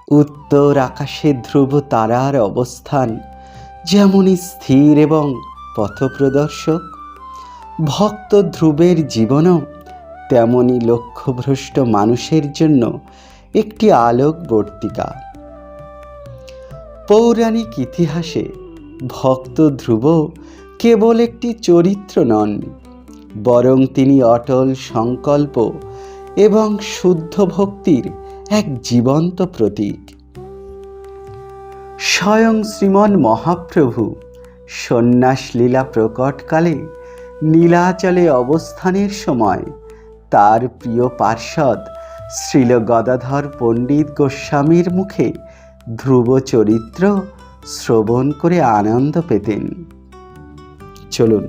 উত্তর আকাশে ধ্রুব তারার অবস্থান যেমনই স্থির এবং পথপ্রদর্শক, ভক্ত ধ্রুবের জীবনও তেমনই লক্ষ্যভ্রষ্ট মানুষের জন্য একটি আলোকবর্তিকা। পৌরাণিক ইতিহাসে ভক্ত ধ্রুব কেবল একটি চরিত্র নন, বরং তিনি অটল সংকল্প এবং শুদ্ধ ভক্তির এক জীবন্ত প্রতীক। স্বয়ং শ্রীমন মহাপ্রভু সন্ন্যাস লীলা প্রকটকালে নীলাচলে অবস্থানের সময় তার প্রিয় পার্ষদ শ্রীল গদাধর পণ্ডিত গোস্বামীর মুখে ধ্রুব চরিত্র শ্রবণ করে আনন্দ পেতেন। চলুন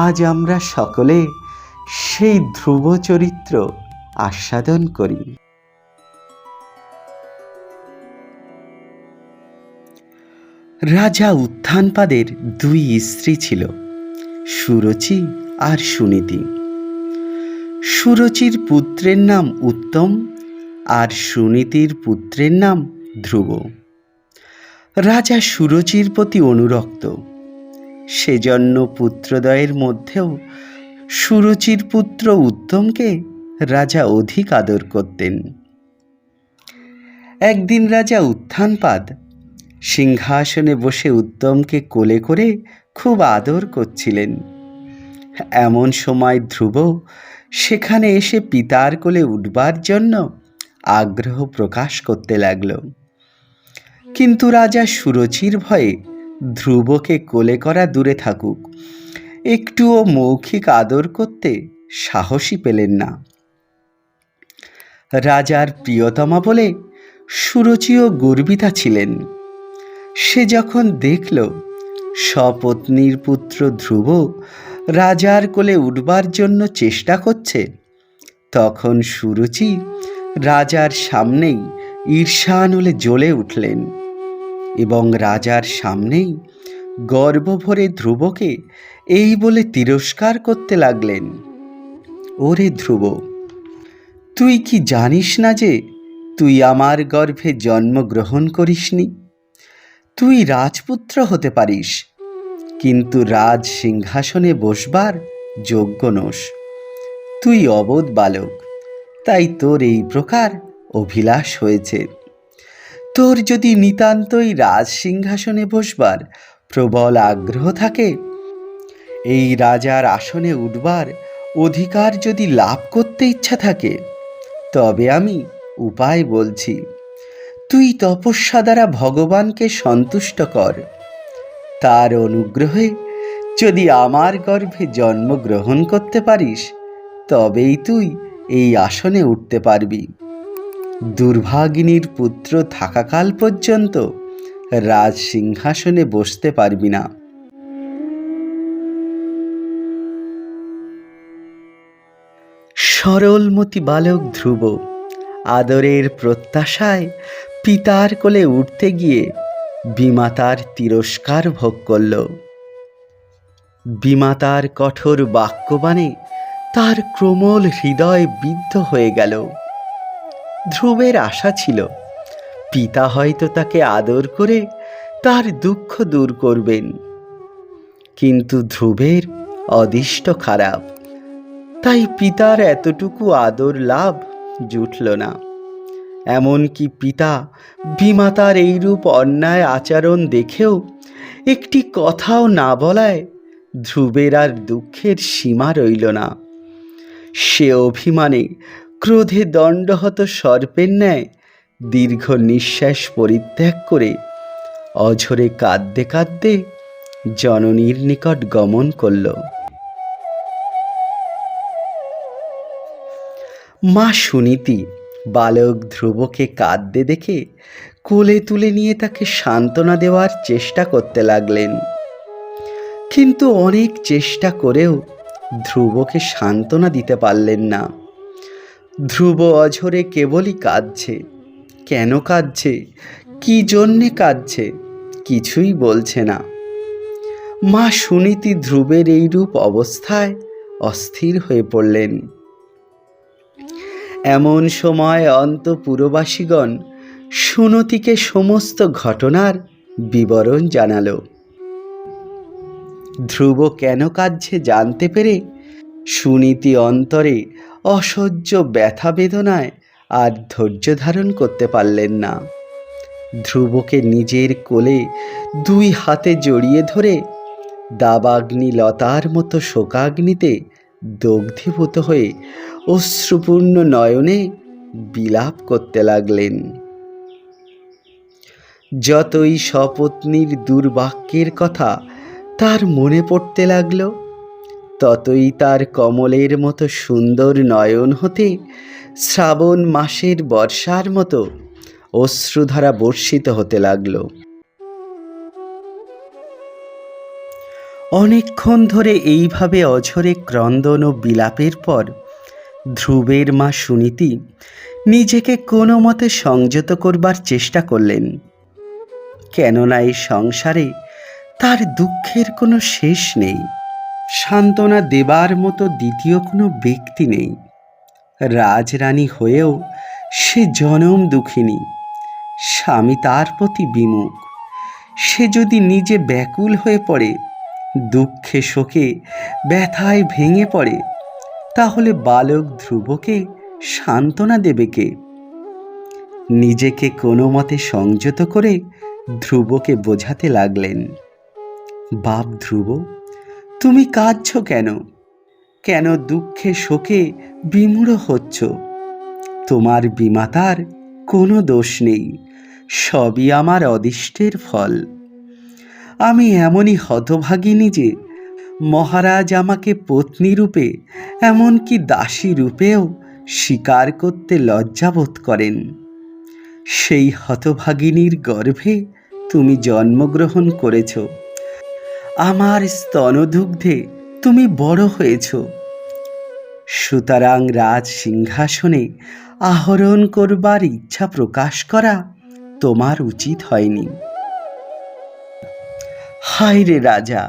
আজ আমরা সকলে সেই ধ্রুব চরিত্র আস্বাদন করি। রাজা উত্থানপাদের দুই স্ত্রী ছিল, সুরুচি আর সুনীতি। সুরুচির পুত্রের নাম উত্তম আর সুনীতির পুত্রের নাম ধ্রুব। রাজা সুরুচির প্রতি অনুরক্ত, সেজন্য পুত্রদ্বয়ের মধ্যেও সুরুচির পুত্র উত্তমকে রাজা অধিক আদর করতেন। একদিন রাজা উত্থানপাদ সিংহাসনে বসে উত্তমকে কোলে করে খুব আদর করছিলেন। এমন সময় ধ্রুব সেখানে এসে পিতার কোলে উঠবার জন্য আগ্রহ প্রকাশ করতে লাগল। কিন্তু রাজা সুরুচির ভয়ে ধ্রুবকে কোলে করা দূরে থাকুক, একটুও মৌখিক আদর করতে সাহসই পেলেন না। রাজার প্রিয়তমা বলে সুরুচিও গর্বিতা ছিলেন। সে যখন দেখল সপত্নীর পুত্র ধ্রুব রাজার কোলে উঠবার জন্য চেষ্টা করছে, তখন সুরুচি রাজার সামনেই ঈর্ষানলে জ্বলে উঠলেন এবং রাজার সামনেই গর্ব ভরে ধ্রুবকে এই বলে তিরস্কার করতে লাগলেন, ওরে ধ্রুব, তুই কি জানিস না যে তুই আমার গর্ভে জন্মগ্রহণ করিসনি? তুই রাজপুত্র হতে পারিস, কিন্তু রাজ সিংহাসনে বসবার যোগ্য নোস। তুই অবোধ বালক, তাই তোর এই প্রকার অভিলাষ হয়েছে। তোর যদি নিতান্তই রাজ সিংহাসনে বসবার প্রবল আগ্রহ থাকে, এই রাজার আসনে উঠবার অধিকার যদি লাভ করতে ইচ্ছা থাকে, তবে আমি উপায় বলছি। তুই তপস্যা দ্বারা ভগবানকে সন্তুষ্ট কর। তার অনুগ্রহে যদি আমার গর্ভে জন্মগ্রহণ করতে পারিস, তবেই তুই এই আসনে উঠতে পারবি। দুর্ভাগিনীর পুত্র থাকাকাল পর্যন্ত রাজ সিংহাসনে বসতে পারবি না। সরলমতি বালক ধ্রুব আদরের প্রত্যাশায় পিতার কোলে উঠতে গিয়ে বিমাতার তিরস্কার ভোগ করল। বিমাতার কঠোর বাক্যবাণে তার কোমল হৃদয় বিদ্ধ হয়ে গেল। ধ্রুবের আশা ছিল পিতা হয়তো তাকে আদর করে তার দুঃখ দূর করবেন, কিন্তু ধ্রুবের অদিষ্ট খারাপ, তাই পিতার এতটুকু আদর লাভ জুটল না। এমনকি পিতা বিমাতার এইরূপ অন্যায় আচরণ দেখেও একটি কথাও না বলায় ধ্রুবের আর দুঃখের সীমা রইল না। সে অভিমানে ক্রোধে দণ্ডহত সর্পের ন্যায় দীর্ঘ নিঃশ্বাস পরিত্যাগ করে অঝরে কাঁদতে কাঁদতে জননীর নিকট গমন করল। মা সুনীতি বালক ধ্রুবকে কাঁদতে দেখে কোলে তুলে নিয়ে তাকে সান্ত্বনা দেওয়ার চেষ্টা করতে লাগলেন। কিন্তু অনেক চেষ্টা করেও ধ্রুবকে সান্ত্বনা দিতে পারলেন না। ধ্রুব অঝরে কেবলই কাঁদছে। কেন কাঁদছে, কি জন্যে কাঁদছে, কিছুই বলছে না। মা সুনীতি ধ্রুবের এইরূপ অবস্থায় অস্থির হয়ে পড়লেন। এমন সময় অন্তঃপুরবাসীগণ সুনতিকে সমস্ত ঘটনার বিবরণ জানালো। ধ্রুব কেন কাঁদছে জানতে পেরে সুনীতি অন্তরে অসহ্য ব্যথা বেদনায় আর ধৈর্য ধারণ করতে পারলেন না। ধ্রুবকে নিজের কোলে দুই হাতে জড়িয়ে ধরে দাবাগ্নি লতার মতো শোকাগ্নিতে দগ্ধীভূত হয়ে অশ্রুপূর্ণ নয়নে বিলাপ করতে লাগলেন। যতই সপত্নীর দুর্বাক্যের কথা তার মনে পড়তে লাগল, ততই তার কমলের মতো সুন্দর নয়ন হতে শ্রাবণ মাসের বর্ষার মতো অশ্রুধারা বর্ষিত হতে লাগল। অনেকক্ষণ ধরে এইভাবে অঝরে ক্রন্দন ও বিলাপের পর ধ্রুবের মা সুনীতি নিজেকে কোনো মতে সংযত করবার চেষ্টা করলেন। কেননা এই সংসারে তার দুঃখের কোনো শেষ নেই, সান্ত্বনা দেবার মতো দ্বিতীয় কোনো ব্যক্তি নেই। রাজরানী হয়েও সে জনম দুঃখিনী, স্বামী তার প্রতি বিমুখ। সে যদি নিজে ব্যাকুল হয়ে পড়ে, দুঃখে শোকে ব্যথায় ভেঙে পড়ে, তাহলে বালক ধ্রুবকে সান্ত্বনা দেবে কে? নিজেকে কোনো মতে সংযত করে ধ্রুবকে বোঝাতে লাগলেন, বাপ ধ্রুব, তুমি কাঁদছ কেন? কেন দুঃখে শোকে বিমূঢ় হচ্ছ? তোমার বিমাতার কোনো দোষ নেই, সবই আমার অদৃষ্টের ফল। আমি এমনই হতভাগিনী যে মহারাজ আমাকে পত্নী রূপে এমনকি দাসী রূপেও স্বীকার করতে লজ্জাবোধ করেন। সেই হতভাগিনীর গর্ভে তুমি জন্মগ্রহণ করেছ, আমার স্তনদুগ্ধে তুমি বড় হয়েছ। সুতরাং রাজ সিংহাসনে আহরণ করবার ইচ্ছা প্রকাশ করা তোমার উচিত হয়নি। হায় রে রাজা,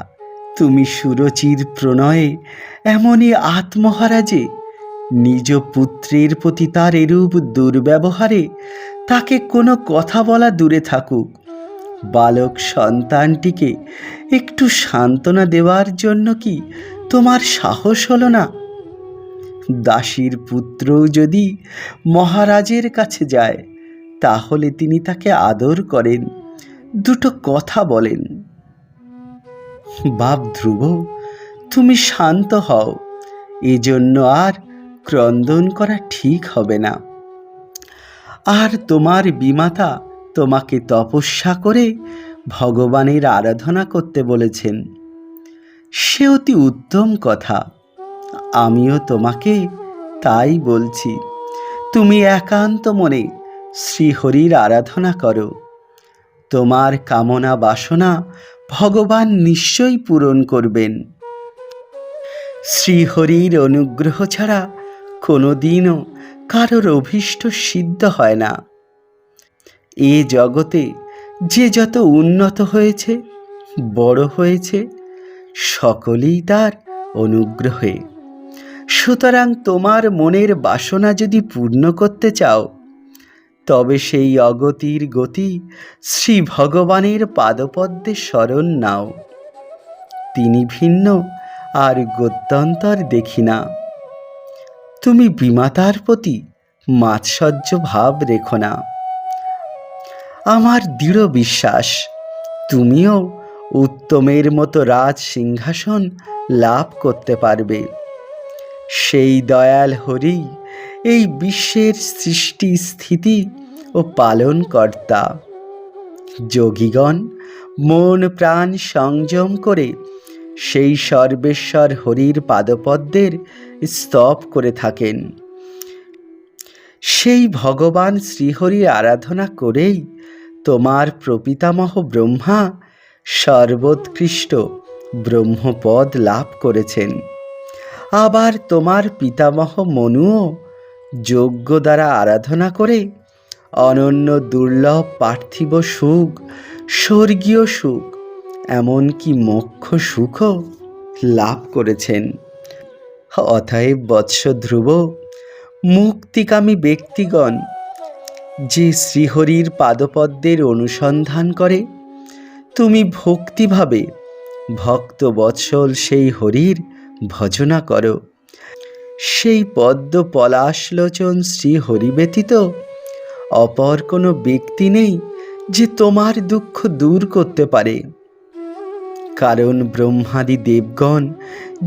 তুমি সুরচির প্রণয়ে এমনই আত্মহারা যে নিজ পুত্রের প্রতি তার এরূপ দুর্ব্যবহারে তাকে কোনো কথা বলা দূরে থাকুক, বালক সন্তানটিকে একটু সান্ত্বনা দেওয়ার জন্য কি তোমার সাহস হলো না? দাসীর পুত্রও যদি মহারাজের কাছে যায়, তাহলে তিনি তাকে আদর করেন, দুটো কথা বলেন। বাপ ধ্রুব, তুমি শান্ত হও, এজন্য আর ক্রন্দন করা ঠিক হবে না। আর তোমার বিমাতা তোমাকে তপস্যা করে ভগবানের আরাধনা করতে বলেছেন, সে অতি উত্তম কথা। আমিও তোমাকে তাই বলছি, তুমি একান্ত মনে শ্রীহরির আরাধনা করো। তোমার কামনা বাসনা ভগবান নিশ্চয়ই পূরণ করবেন। শ্রীহরির অনুগ্রহ ছাড়া কোনোদিনও কারোর অভীষ্ট সিদ্ধ হয় না। এ জগতে যে যত উন্নত হয়েছে, বড় হয়েছে, সকলেই তার অনুগ্রহে। সুতরাং তোমার মনের বাসনা যদি পূর্ণ করতে চাও, তবে সেই অগতির গতি শ্রী ভগবানের পাদপদ্মে শরণ নাও। তিনি ভিন্ন আর গত্যন্তর দেখি না। তুমি বিমাতার প্রতি মাৎসর্য ভাব রেখো না। আমার দৃঢ় বিশ্বাস তুমিও উত্তমের মতো রাজ সিংহাসন লাভ করতে পারবে। সেই দয়াল হরি এই বিশ্বের সৃষ্টি স্থিতি ও পালন কর্তা। যোগীগণ মন প্রাণ সংযম করে সেই সর্বেশ্বর হরির পাদপদ্মের স্তব করে থাকেন। সেই ভগবান শ্রীহরির আরাধনা করেই তোমার প্রপিতামহ ব্রহ্মা সর্বোৎকৃষ্ট ব্রহ্মপদ লাভ করেছেন। আবার তোমার পিতামহ মনুও যজ্ঞ দ্বারা আরাধনা করে অনন্য দুর্লভ পার্থিব সুখ, স্বর্গীয় সুখ, এমনকি মোক্ষ সুখও লাভ করেছেন। অতএব বৎস ধ্রুব, মুক্তিকামী ব্যক্তিগণ যে শ্রীহরির পাদপদ্মের অনুসন্ধান করে, তুমি ভক্তিভাবে ভক্তবৎসল সেই হরির ভজনা করো। সেই পদ্ম পলাশলোচন শ্রীহরি ব্যতীত অপর কোনো ব্যক্তি নেই যে তোমার দুঃখ দূর করতে পারে। কারণ ব্রহ্মাদি দেবগণ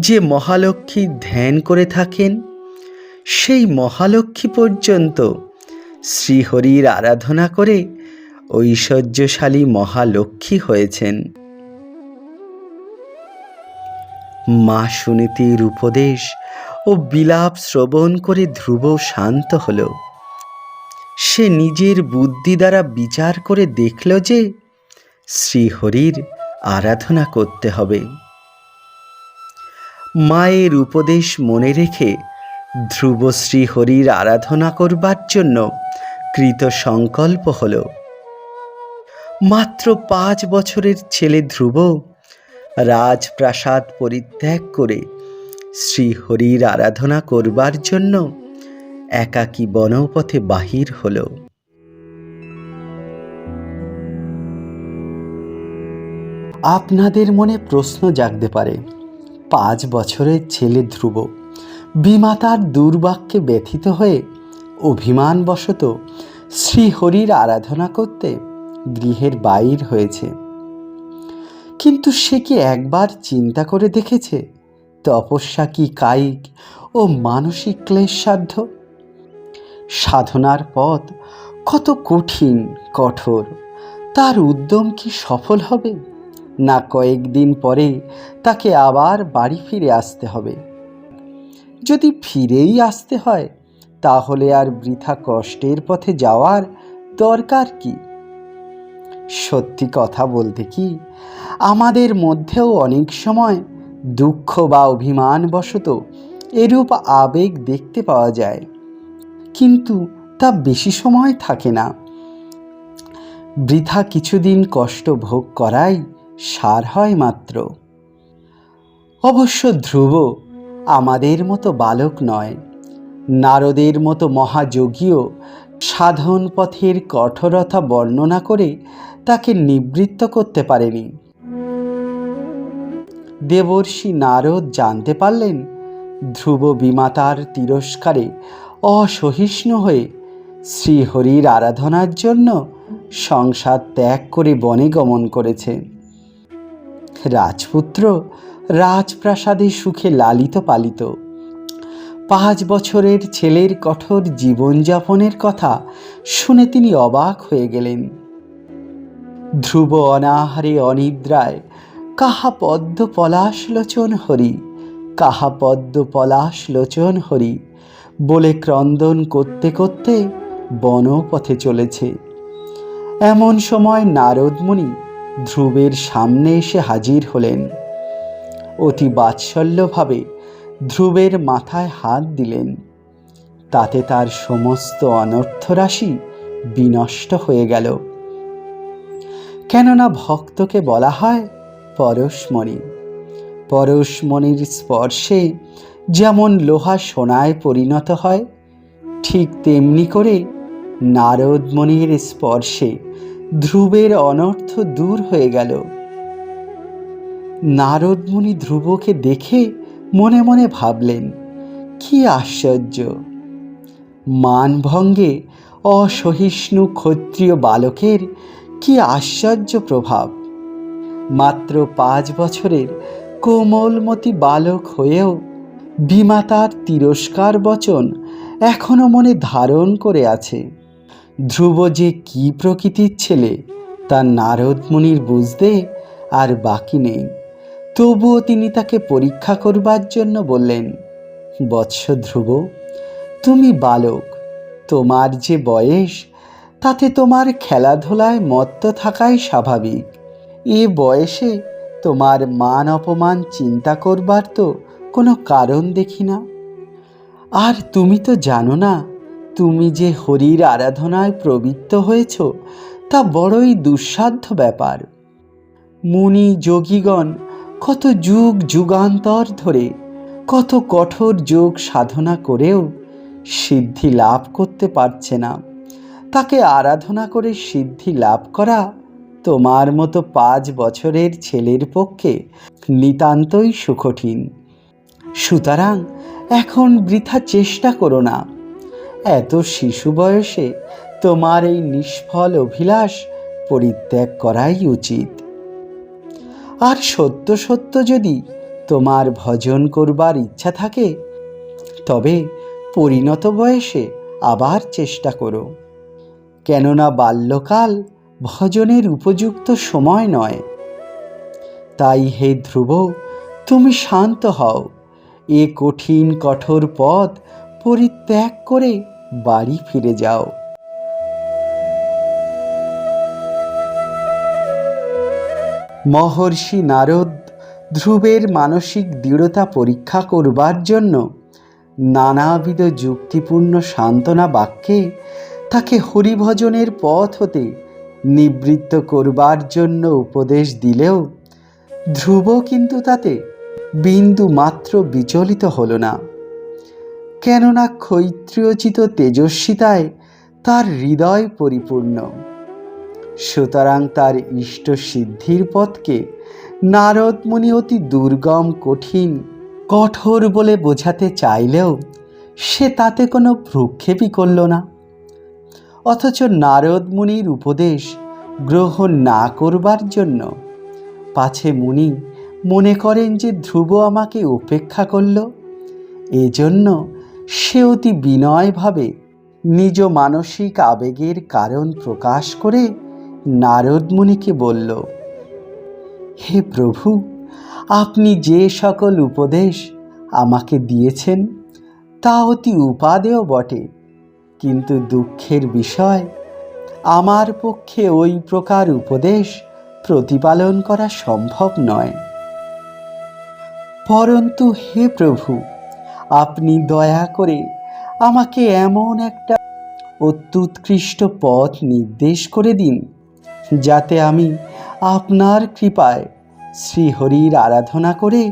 যে মহালক্ষ্মীর ধ্যান করে থাকেন, সেই মহালক্ষ্মী পর্যন্ত শ্রীহরির আরাধনা করে ঐশ্বর্যশালী মহালক্ষ্মী হয়েছেন। মা সুনীতির উপদেশ ও বিলাপ শ্রবণ করে ধ্রুব শান্ত হল। সে নিজের বুদ্ধি দ্বারা বিচার করে দেখল যে শ্রীহরির আরাধনা করতে হবে। মায়ের উপদেশ মনে রেখে ধ্রুব শ্রীহরির আরাধনা করবার জন্য কৃত সংকল্প হল। মাত্র 5 বছরের ছেলে ধ্রুব রাজপ্রাসাদ পরিত্যাগ করে শ্রীহরির আরাধনা করবার জন্য একাকী বনপথে বাহির হল। আপনাদের মনে প্রশ্ন জাগতে পারে, 5 বছরের ছেলে ধ্রুব বিমাতার দুর্বাক্যে ব্যথিত হয়ে অভিমানবশত শ্রীহরির আরাধনা করতে গৃহের বাইর হয়েছে। কিন্তু সে কি একবার চিন্তা করে দেখেছে তপস্যা কি কায়িক ও মানসিক ক্লেশসাধ্য? সাধনার পথ কত কঠিন কঠোর, তার উদ্যম কি সফল হবে? না কয়েকদিন পরে তাকে আবার বাড়ি ফিরে আসতে হবে। যদি ফিরেই আসতে হয়, তাহলে আর বৃথা কষ্টের পথে যাওয়ার দরকার কি? সত্যি কথা বলতে কি, আমাদের মধ্যেও অনেক সময় দুঃখ বা অভিমানবশত এরূপ আবেগ দেখতে পাওয়া যায়, কিন্তু তা বেশি সময় থাকে না। বৃথা কিছুদিন কষ্ট ভোগ করাই সার হয় মাত্র। অবশ্য ধ্রুব আমাদের মতো বালক নয়। নারদের মতো মহাযোগীও সাধন পথের কঠোরতা বর্ণনা করে তাকে নিবৃত্ত করতে পারেনি। দেবর্ষি নারদ জানতে পারলেন ধ্রুব বিমাতার তিরস্কারে অসহিষ্ণু হয়ে শ্রীহরির আরাধনার জন্য সংসার ত্যাগ করে বনে গমন করেছে। রাজপুত্র রাজপ্রাসাদে সুখে লালিত পালিত। 5 বছরের ছেলের কঠোর জীবনযাপনের কথা শুনে তিনি অবাক হয়ে গেলেন। ধ্রুব অনাহারে অনিদ্রায় কাহা পদ্ম পলাশ লোচন হরি, কাহা পদ্ম পলাশ লোচন হরি বলে ক্রন্দন করতে করতে বনপথে চলেছে। এমন সময় নারদমুনি ধ্রুবের সামনে এসে হাজির হলেন। অতি বাৎসল্যভাবে ধ্রুবের মাথায় হাত দিলেন। তাতে তার সমস্ত অনর্থরাশি বিনষ্ট হয়ে গেল। কেননা ভক্তকে বলা হয় পরশমণি। পরশমণির স্পর্শে যেমন লোহা সোনায় পরিণত হয়, ঠিক তেমনি করে নারদমণির স্পর্শে ধ্রুবের অনর্থ দূর হয়ে গেল। নারদমুনি ধ্রুবকে দেখে মনে মনে ভাবলেন, কি আশ্চর্য! মানভঙ্গে অসহিষ্ণু ক্ষত্রিয় বালকের কি আশ্চর্য প্রভাব! মাত্র 5 বছরের কোমলমতি বালক হয়েও বিমাতার তিরস্কার বচন এখনো মনে ধারণ করে আছে। ধ্রুব যে কি প্রকৃতির ছেলে তা নারদমুনির বুঝতে আর বাকি নেই। তবুও তিনি তাকে পরীক্ষা করবার জন্য বললেন, বৎস ধ্রুব, তুমি বালক, তোমার যে বয়স তাতে তোমার খেলাধুলায় মত্ত থাকাই স্বাভাবিক। এ বয়সে তোমার মান অপমান চিন্তা করবার তো কোনো কারণ দেখি না। আর তুমি তো জানো না, তুমি যে হরির আরাধনায় প্রবৃত্ত হয়েছ তা বড়ই দুঃসাধ্য ব্যাপার। মুনি যোগীগণ কত যুগ যুগান্তর ধরে কত কঠোর যোগ সাধনা করেও সিদ্ধি লাভ করতে পারছে না। তাকে আরাধনা করে সিদ্ধি লাভ করা তোমার মতো 5 বছরের ছেলের পক্ষে নিতান্তই সুকঠিন। সুতরাং এখন বৃথা চেষ্টা করো না। এত শিশু বয়সে তোমার এই নিষ্ফল অভিলাষ পরিত্যাগ করাই উচিত। আর সত্য সত্য যদি তোমার ভজন করবার ইচ্ছা থাকে, তবে পরিণত বয়সে আবার চেষ্টা করো। কেননা বাল্যকাল ভজনের উপযুক্ত সময় নয়। তাই হে ধ্রুব, তুমি শান্ত হও। এ কঠিন কঠোর পথ পরিত্যাগ করে বাড়ি ফিরে যাও। মহর্ষি নারদ ধ্রুবের মানসিক দৃঢ়তা পরীক্ষা করবার জন্য নানাবিধ যুক্তিপূর্ণ সান্ত্বনা বাক্যে তাকে হরিভজনের পথ হতে নিবৃত্ত করবার জন্য উপদেশ দিলেও ধ্রুব কিন্তু তাতে বিন্দু মাত্র বিচলিত হল না। কেননা ক্ষৈত্রীয়চিত তেজস্বিতায় তার হৃদয় পরিপূর্ণ। সুতরাং তার ইষ্ট সিদ্ধির পথকে নারদ মুনি অতি দুর্গম, কঠিন, কঠোর বলে বোঝাতে চাইলেও সে তাতে কোনো ভ্রুক্ষেপই করল না। অথচ নারদ মুনির উপদেশ গ্রহণ না করবার জন্য পাছে মুনি মনে করেন যে ধ্রুব আমাকে উপেক্ষা করল, এজন্য সে অতি বিনয়ভাবে নিজ মানসিক আবেগের কারণ প্রকাশ করে নারদ মুনিকে বলল, হে প্রভু, আপনি যে সকল উপদেশ আমাকে দিয়েছেন তা অতি উপাদেয় বটে, কিন্তু দুঃখের বিষয় আমার পক্ষে ওই প্রকার উপদেশ প্রতিপালন করা সম্ভব নয়। পরন্তু হে প্রভু, আপনি দয়া করে আমাকে এমন একটা অত্যুৎকৃষ্ট পথ নির্দেশ করে দিন, যাতে আমি আপনার কৃপায় শ্রীহরির আরাধনা করে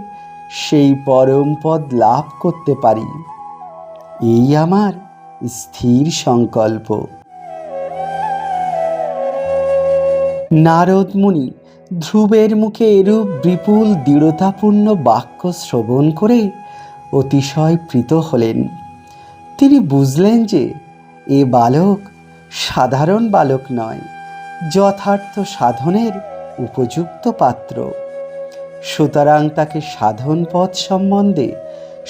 সেই পরম পদ লাভ করতে পারি। এই আমার স্থির সংকল্প। নারদ মুনি ধ্রুবের মুখে এরূপ বিপুল দৃঢ়তাপূর্ণ বাক্য শ্রবণ করে অতিশয় প্রীত হলেন। তিনি বুঝলেন যে এ বালক সাধারণ বালক নয়, যথার্থ সাধনের উপযুক্ত পাত্র। সুতরাং তাকে সাধন পথ সম্বন্ধে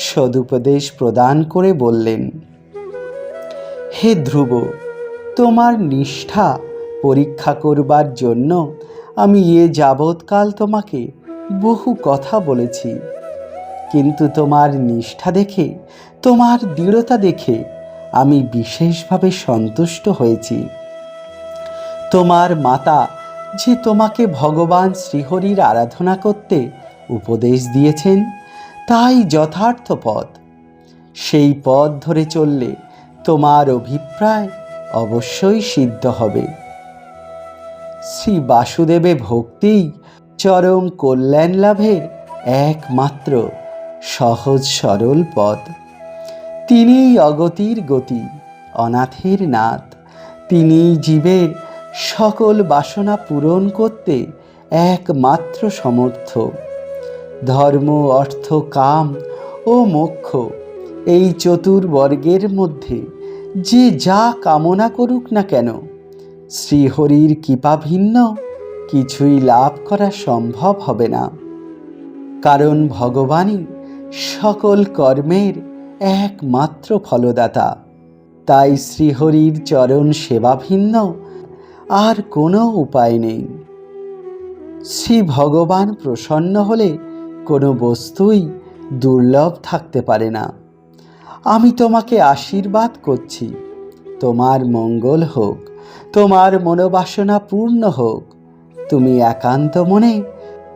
সদুপদেশ প্রদান করে বললেন, হে ধ্রুব, তোমার নিষ্ঠা পরীক্ষা করবার জন্য আমি এ যাবৎকাল তোমাকে বহু কথা বলেছি, কিন্তু তোমার নিষ্ঠা দেখে, তোমার দৃঢ়তা দেখে আমি বিশেষভাবে সন্তুষ্ট হয়েছি। তোমার মাতা যে তোমাকে ভগবান শ্রীহরির আরাধনা করতে উপদেশ দিয়েছেন তাই যথার্থ পথ। সেই পথ ধরে চললে তোমার অভিপ্রায় অবশ্যই সিদ্ধ হবে। শ্রী বাসুদেবে ভক্তিই চরম কল্যাণ লাভের একমাত্র সহজ সরল পথ। তিনিই অগতির গতি, অনাথের নাথ। তিনিই জীবের সকল বাসনা পূরণ করতে একমাত্র সমর্থ। ধর্ম, অর্থ, কাম ও মোক্ষ এই চতুর্বর্গের মধ্যে যে যা কামনা করুক না কেন, শ্রীহরির কৃপা ভিন্ন কিছুই লাভ করা সম্ভব হবে না। কারণ ভগবানই সকল কর্মের একমাত্র ফলদাতা। তাই শ্রীহরির চরণ সেবা ভিন্ন আর কোনো উপায় নেই। শ্রী ভগবান প্রসন্ন হলে কোনো বস্তুই দুর্লভ থাকতে পারে না। আমি তোমাকে আশীর্বাদ করছি, তোমার মঙ্গল হোক, তোমার মনোবাসনা পূর্ণ হোক। তুমি একান্ত মনে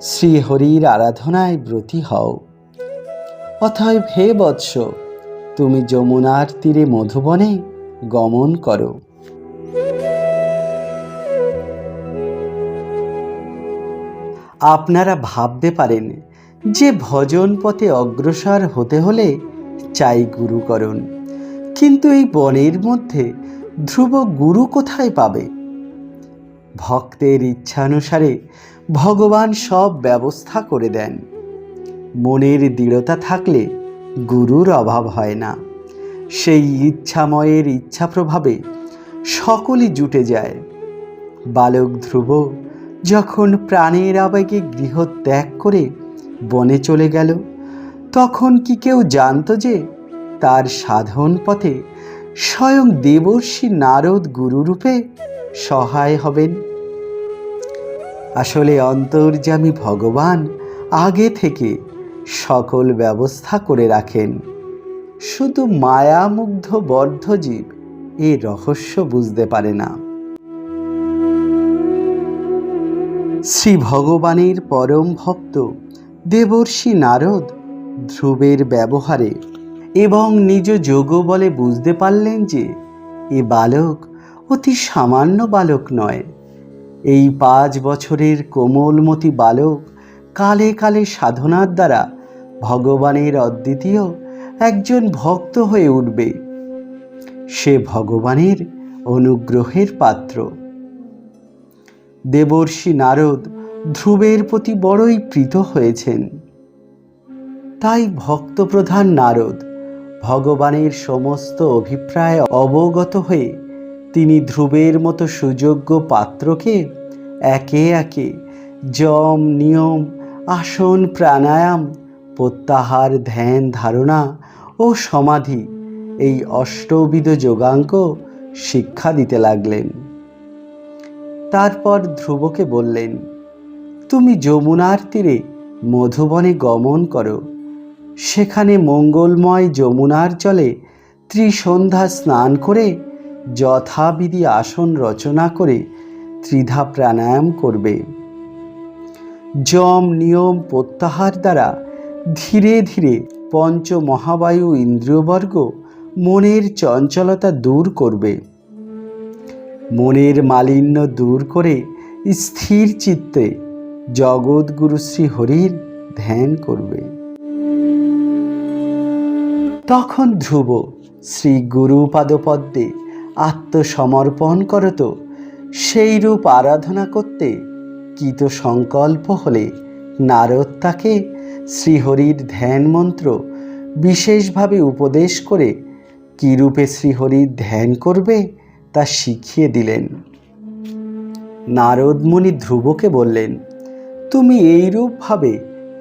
শ্রীহরির আরাধনায় ব্রতী হও। অতএব হে বৎস, তুমি যমুনার তীরে মধুবনে গমন করো। আপনারা ভাবতে পারেন যে ভজন পথে অগ্রসর হতে হলে চাই গুরুকরণ, কিন্তু এই বনের মধ্যে ধ্রুব গুরু কোথায় পাবে? ভক্তের ইচ্ছানুসারে ভগবান সব ব্যবস্থা করে দেন। মনের দৃঢ়তা থাকলে গুরুর অভাব হয় না। সেই ইচ্ছাময়ের ইচ্ছা প্রভাবে সকলই জুটে যায়। বালক ধ্রুব যখন প্রাণের আবেগে গৃহ ত্যাগ করে বনে চলে গেল, তখন কি কেউ জানত যে তার সাধন পথে স্বয়ং দেবর্ষি নারদ গুরুরূপে সহায় হবেন? আসলে অন্তর্যামী ভগবান আগে থেকে সকল ব্যবস্থা করে রাখেন। শুধু মায়ামুগ্ধ বদ্ধজীব এ রহস্য বুঝতে পারে না। শ্রী ভগবানের পরম ভক্ত দেবর্ষি নারদ ধ্রুবের ব্যবহারে এবং নিজ যোগ বলে বুঝতে পারলেন যে এ বালক অতি সামান্য বালক নয়। এই 5 বছরের কোমলমতি বালক কালে কালে সাধনার দ্বারা ভগবানের অদ্বিতীয় একজন ভক্ত হয়ে উঠবে। সে ভগবানের অনুগ্রহের পাত্র। দেবর্ষি নারদ ধ্রুবের প্রতি বড়ই প্রীত হয়েছেন। তাই ভক্তপ্রধান নারদ ভগবানের সমস্ত অভিপ্রায় অবগত হয়ে তিনি ধ্রুবের মতো সুযোগ্য পাত্রকে একে একে যম, নিয়ম, আসন, প্রাণায়াম, প্রত্যাহার, ধ্যান, ধারণা ও সমাধি এই অষ্টবিধ যোগাঙ্গ শিক্ষা দিতে লাগলেন। তারপর ধ্রুবকে বললেন, তুমি যমুনার তীরে মধুবনে গমন করো। সেখানে মঙ্গলময় যমুনার জলে ত্রিসন্ধ্যা স্নান করে যথাবিধি আসন রচনা করে ত্রিধা প্রাণায়াম করবে। যম, নিয়ম, প্রত্যাহার দ্বারা ধীরে ধীরে পঞ্চ মহাবায়ু ইন্দ্রিয়বর্গ মনের চঞ্চলতা দূর করবে। মনের মালিন্য দূর করে স্থির চিত্তে জগৎগুরু শ্রী হরির ধ্যান করবে। তখন ধ্রুব শ্রী গুরু পাদপদ্মে আত্মসমর্পণ করত। সেই রূপ আরাধনা করতে কৃত সংকল্প হলে নারদ তাকে শ্রীহরির ধ্যান মন্ত্র বিশেষভাবে উপদেশ করে কীরূপে শ্রীহরির ধ্যান করবে তা শিখিয়ে দিলেন। নারদ মুনি ধ্রুবকে বললেন, তুমি এইরূপভাবে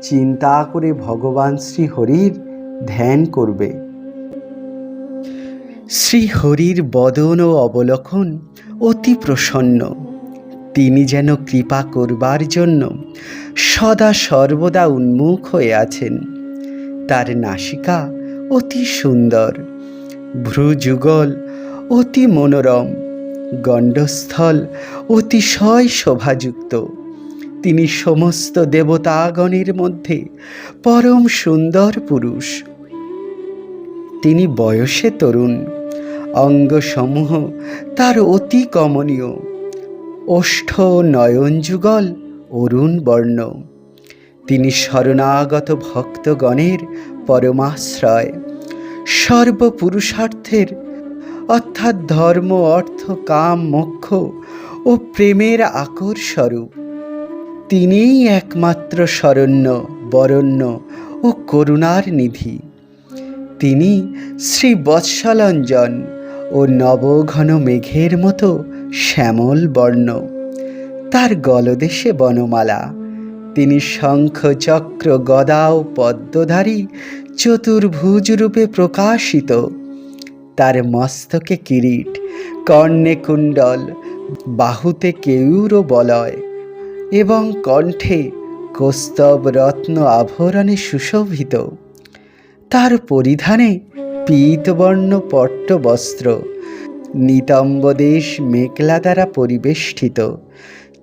চিন্তা করে ভগবান শ্রীহরির ধ্যান করবে। শ্রীহরির বদন ও অবলোকন অতি প্রসন্ন। তিনি যেন কৃপা করবার জন্য সদা সর্বদা উন্মুখ হয়ে আছেন। তার নাসিকা অতি সুন্দর, ভ্রুযুগল অতি মনোরম, গণ্ডস্থল অতিশয় শোভাযুক্ত। তিনি সমস্ত দেবতাগণের মধ্যে পরম সুন্দর পুরুষ। তিনি বয়সে তরুণ, অঙ্গসমূহ তার অতি কমনীয়, ওষ্ঠ নয়ন যুগল অরুণ বর্ণ। তিনি শরণাগত ভক্তগণের পরমাশ্রয়, সর্বপুরুষার্থের অর্থাৎ ধর্ম, অর্থ, কাম, মোক্ষ ও প্রেমের আকরস্বরূপ। তিনিই একমাত্র শরণ্য, বরণ্য ও করুণার নিধি। তিনি শ্রী বৎসলঞ্জন ও নবঘন মেঘের মতো শ্যামল বর্ণ। তার গলদেশে বনমালা। তিনি শঙ্খ, চক্র, গদা ও পদ্মধারী চতুর্ভুজ রূপে প্রকাশিত। তার মস্তকে কিরীট, কর্ণে কুণ্ডল, বাহুতে কেয়ূর বলয় এবং কণ্ঠে কৌস্তব রত্ন আভরণে সুশোভিত। তার পরিধানে পীতবর্ণ পট্ট বস্ত্র, নিতম্বদেশ মেখলা দ্বারা পরিবেষ্টিত,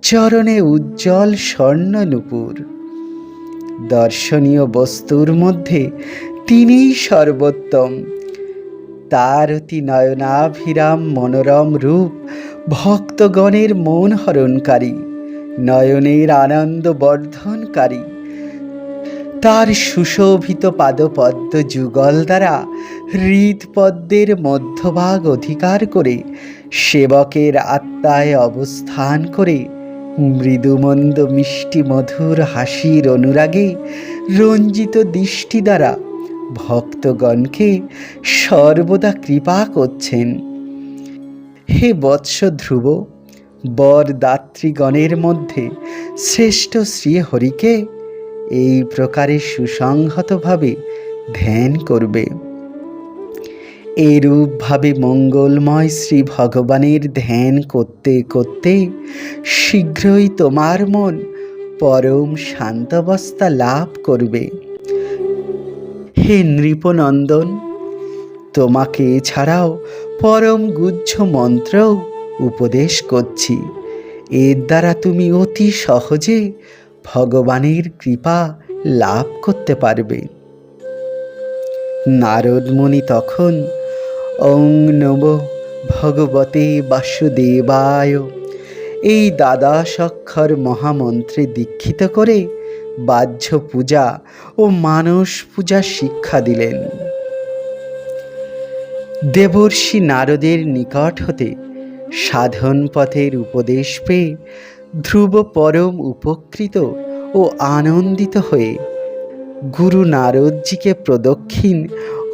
চরণে উজ্জ্বল স্বর্ণ নূপুর। দর্শনীয় বস্তুর মধ্যে তিনিই সর্বোত্তম। তার অতি নয়নাভিরাম মনোরম রূপ ভক্তগণের মন হরণকারী, নয়নের আনন্দ বর্ধনকারী। তার সুশোভিত পাদপদ্ম যুগল দ্বারা হৃদপদ্মের মধ্যভাগ অধিকার করে সেবকের আত্মায় অবস্থান করে মৃদুমন্দ মিষ্টি মধুর হাসির অনুরাগে রঞ্জিত দৃষ্টি দ্বারা ভক্তগণকে সর্বদা কৃপা করছেন। হে বৎস ধ্রুব, বরদাত্রীগণের মধ্যে শ্রেষ্ঠ শ্রীহরিকে এই প্রকারে সুসংহতভাবে ধ্যান করবে। এরূপভাবে মঙ্গলময় শ্রী ভগবানের ধ্যান করতে করতে শীঘ্রই তোমার মন পরম শান্তাবস্থা লাভ করবে। হে নৃপনন্দন, তোমাকে এছাড়াও পরম গুহ্য মন্ত্র উপদেশ করছি। এর দ্বারা তুমি অতি সহজে ভগবানের কৃপা লাভ করতে পারবে। নারদ মুনি তখন ওং নমো ভগবতে বাসুদেবায় এই দ্বাদশাক্ষর মহামন্ত্রে দীক্ষিত করে বাহ্য পূজা ও মানস পূজা শিক্ষা দিলেন। দেবর্ষি নারদের নিকট হতে সাধন পথের উপদেশ পেয়ে ধ্রুব পরম উপকৃত ও আনন্দিত হয়ে গুরু নারদজিকে প্রদক্ষিণ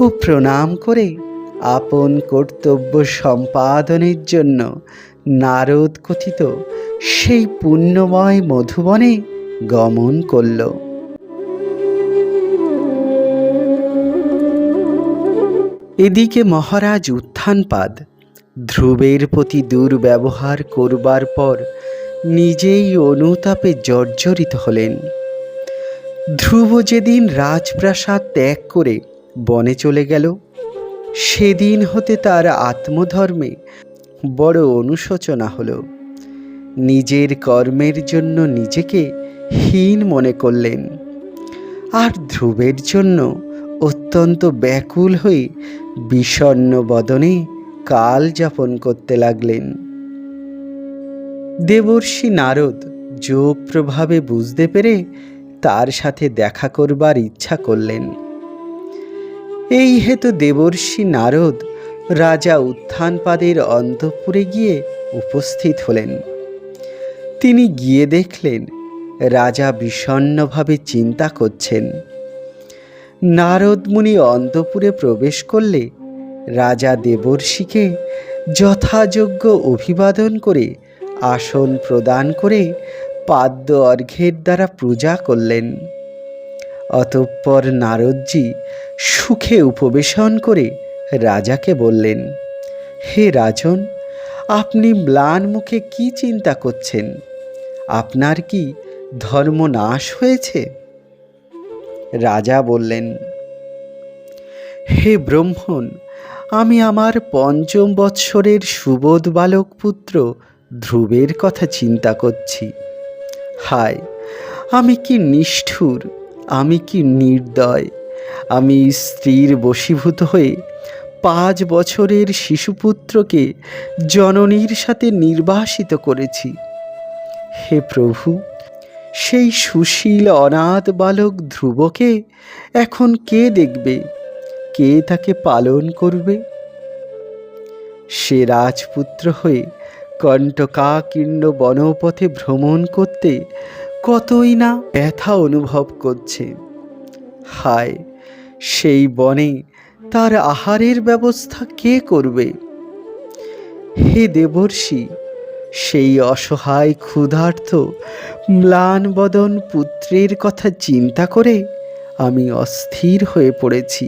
ও প্রণাম করে আপন কর্তব্য সম্পাদনের জন্য নারদ কথিত সেই পুণ্যময় মধুবনে গমন করল। এদিকে মহারাজ উত্থানপাদ ধ্রুবের প্রতি দুর্ব্যবহার করবার পর নিজেই অনুতাপে জর্জরিত হলেন। ধ্রুব যেদিন রাজপ্রাসাদ ত্যাগ করে বনে চলে গেল, সেদিন হতে তার আত্মধর্মে বড় অনুশোচনা হলো। নিজের কর্মের জন্য নিজেকে হীন মনে করলেন, আর ধ্রুবের জন্য অত্যন্ত ব্যাকুল হয়ে বিষণ্ণ বদনে কাল যাপন করতে লাগলেন। দেবর্ষি নারদ যোগ প্রভাবে বুঝতে পেরে তার সাথে দেখা করবার ইচ্ছা করলেন। এই হেতু দেবর্ষি নারদ রাজা উত্থানপাদের অন্তঃপুরে গিয়ে উপস্থিত হলেন। তিনি গিয়ে দেখলেন রাজা বিষণ্ণভাবে চিন্তা করছেন। নারদ মুনি অন্তঃপুরে প্রবেশ করলে রাজা দেবর্ষিকে যথাযোগ্য অভিবাদন করে আসন প্রদান করে পাদ্য অর্ঘ্যের দ্বারা পূজা করলেন। অতঃপর নারদজি সুখে উপবেশন করে রাজাকে বললেন, হে রাজন, আপনি ম্লান মুখে কি চিন্তা করছেন? আপনার কি ধর্ম নাশ হয়েছে? রাজা বললেন, হে ব্রহ্মণ, আমি আমার ৫ম বৎসরের সুবোধ বালক পুত্র ধ্রুবের কথা চিন্তা করছি। হায়, আমি কি নিষ্ঠুর, আমি কি নির্দয়! আমি স্ত্রীর বশীভূত হয়ে ৫ বছরের শিশুপুত্রকে জননীর সাথে নির্বাসিত করেছি। হে প্রভু, সেই সুশীল অনাথ বালক ধ্রুবকে এখন কে দেখবে, কে তাকে পালন করবে? সে রাজপুত্র হয়ে কণ্টকাকীর্ণ বনপথে ভ্রমণ করতে কতই না ব্যথা অনুভব করছে। হায়, সেই বনে তার আহারের ব্যবস্থা কে করবে? হে দেবর্ষি, সেই অসহায় ক্ষুধার্ত ম্লান বদন পুত্রের কথা চিন্তা করে আমি অস্থির হয়ে পড়েছি।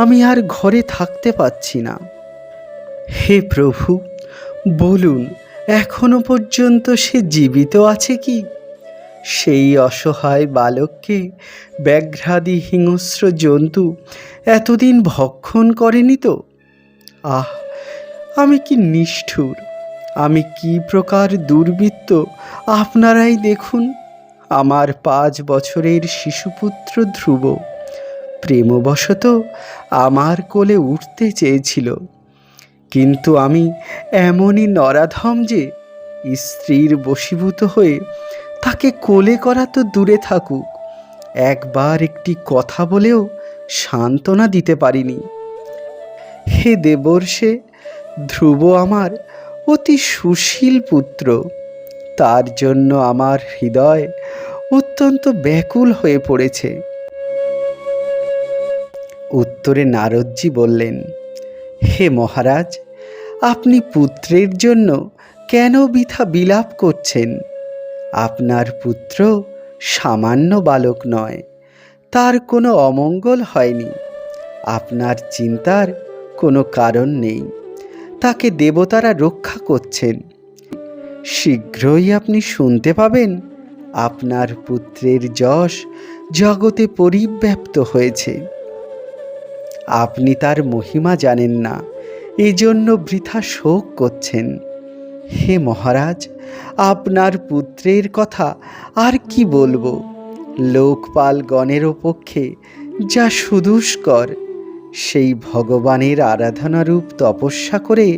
আমি আর ঘরে থাকতে পারছি না। হে প্রভু, বলুন, এখনো পর্যন্ত সে জীবিত আছে কি? সেই অসহায় বালককে ব্যাঘ্রাদি হিংস্র জন্তু এতদিন ভক্ষণ করেনি তো? আহ, আমি কি নিষ্ঠুর, আমি কি প্রকার দুর্বৃত্ত! আপনারাই দেখুন, আমার ৫ বছরের শিশুপুত্র ধ্রুব প্রেমবশত আমার কোলে উঠতে চেয়েছিল, কিন্তু আমি এমনই নরাধম যে স্ত্রীর বশীভূত হয়ে তাকে কোলে করা তো দূরে থাকুক, একবার একটি কথা বলেও সান্ত্বনা দিতে পারিনি। হে দেবর্ষে, ধ্রুব আমার অতি সুশীল পুত্র, তার জন্য আমার হৃদয় অত্যন্ত ব্যাকুল হয়ে পড়েছে। উত্তরে নারদজি বললেন, হে মহারাজ, আপনি পুত্রের জন্য কেন বৃথা বিলাপ করছেন? আপনার পুত্র সামান্য বালক নয়, তার কোনো অমঙ্গল হয়নি। আপনার চিন্তার কোনো কারণ নেই, তাকে দেবতারা রক্ষা করছেন। শীঘ্রই আপনি শুনতে পাবেন আপনার পুত্রের যশ জগতে পরিব্যাপ্ত হয়েছে। আপনি তার মহিমা জানেন না, এজন্য বৃথা শোক করছেন। হে মহারাজ, আপনার পুত্রের কথা আর কি বলবো? লোকপাল গণের পক্ষে যা সুদুষ্কর, সেই ভগবানের আরাধনারূপ তপস্যা করে